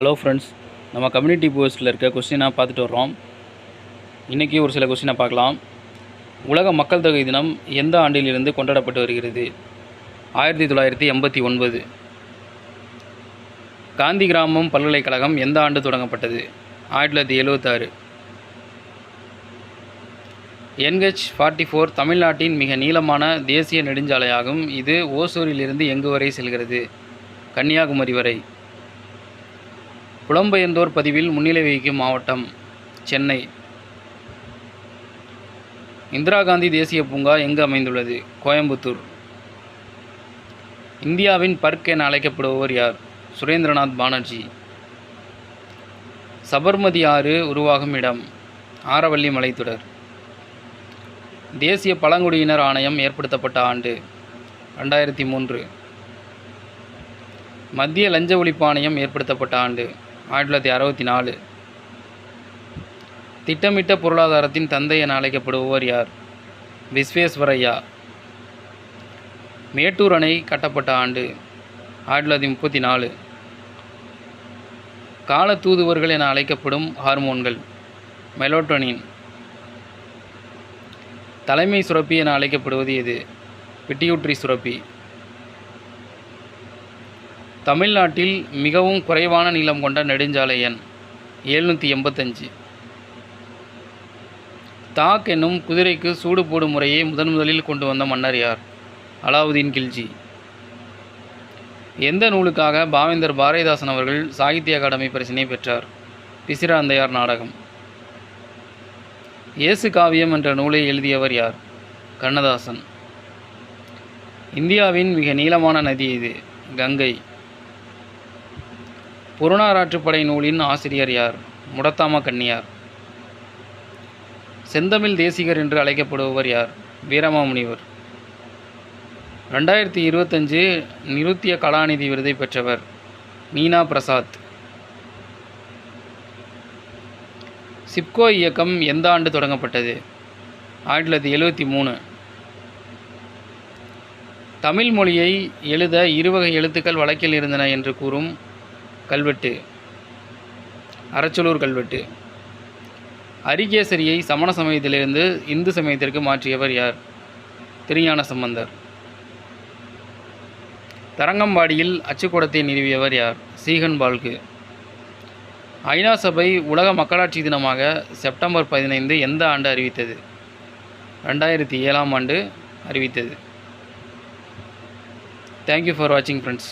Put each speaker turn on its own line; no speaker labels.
Hello friends, நம்ம community போஸ்ட்டில் இருக்க கொஸ்டினாக பார்த்துட்டு வர்றோம். இன்றைக்கி ஒரு சில கொஸ்டினை பார்க்கலாம். உலக மக்கள் தொகை தினம் எந்த ஆண்டிலிருந்து கொண்டாடப்பட்டு வருகிறது? 1989. காந்தி கிராமம் பல்கலைக்கழகம் எந்த ஆண்டு தொடங்கப்பட்டது? 1976. NH-44 தமிழ்நாட்டின் மிக நீளமான தேசிய நெடுஞ்சாலையாகும். இது ஓசூரிலிருந்து எங்கு வரை செல்கிறது? கன்னியாகுமரி வரை. புலம்பெயர்ந்தோர் பதிவில் முன்னிலை வகிக்கும் மாவட்டம்? சென்னை. இந்திரா காந்தி தேசிய பூங்கா எங்கு அமைந்துள்ளது? கோயம்புத்தூர். இந்தியாவின் பர்க் என அழைக்கப்படுபவர் யார்? சுரேந்திரநாத் பானர்ஜி. சபர்மதி ஆறு உருவாகும் இடம்? ஆரவல்லி மலைத்தொடர். தேசிய பழங்குடியினர் ஆணையம் ஏற்படுத்தப்பட்ட ஆண்டு? 2003. மத்திய லஞ்ச ஒழிப்பு ஆணையம் ஏற்படுத்தப்பட்ட ஆண்டு? 1964. திட்டமிட்ட பொருளாதாரத்தின் தந்தை என அழைக்கப்படுபவர் யார்? விஸ்வேஸ்வரய்யா. மேட்டூர் அணை கட்டப்பட்ட ஆண்டு? 1934. கால தூதுவர்கள் என அழைக்கப்படும் ஹார்மோன்கள்? மெலோட்டோனின். தலைமை சுரப்பி என அழைக்கப்படுவது எது? பிட்யூட்டரி சுரப்பி. தமிழ்நாட்டில் மிகவும் குறைவான நீளம் கொண்ட நெடுஞ்சாலை எண்? 785. தாக் என்னும் குதிரைக்கு சூடு போடும் முறையை முதலில் கொண்டு வந்த மன்னர் யார்? அலாவுதீன் கில்ஜி. எந்த நூலுக்காக பாவேந்தர் பாரதிதாசன் அவர்கள் சாகித்ய அகாடமி பரிசினை பெற்றார்? பிசிராந்தையார் நாடகம். இயேசு காவியம் என்ற நூலை எழுதியவர் யார்? கண்ணதாசன். இந்தியாவின் மிக நீளமான நதி இது? கங்கை. புறநாராற்றுப்படை நூலின் ஆசிரியர் யார்? முடத்தாம கன்னியார். செந்தமிழ் தேசிகர் என்று அழைக்கப்படுபவர் யார்? வீரமாமுனிவர். 2025 நிருத்திய கலாநிதி விருதை பெற்றவர்? மீனா பிரசாத். சிப்கோ இயக்கம் எந்த ஆண்டு தொடங்கப்பட்டது? 1973. தமிழ் மொழியை எழுத இருவகை எழுத்துக்கள் வழக்கில் இருந்தன என்று கூறும் கல்வெட்டு? அரச்சலூர் கல்வெட்டு. அரிகேசரியை சமண சமயத்திலிருந்து இந்து சமயத்திற்கு மாற்றியவர் யார்? திருஞான சம்பந்தர். தரங்கம்பாடியில் அச்சுக்கூடத்தை நிறுவியவர் யார்? சீகன் பால்கு. ஐநா சபை உலக மக்களாட்சி தினமாக செப்டம்பர் 15 எந்த ஆண்டு அறிவித்தது? 2007 ஆண்டு அறிவித்தது. தேங்க்யூ ஃபார் வாட்சிங் ஃப்ரெண்ட்ஸ்.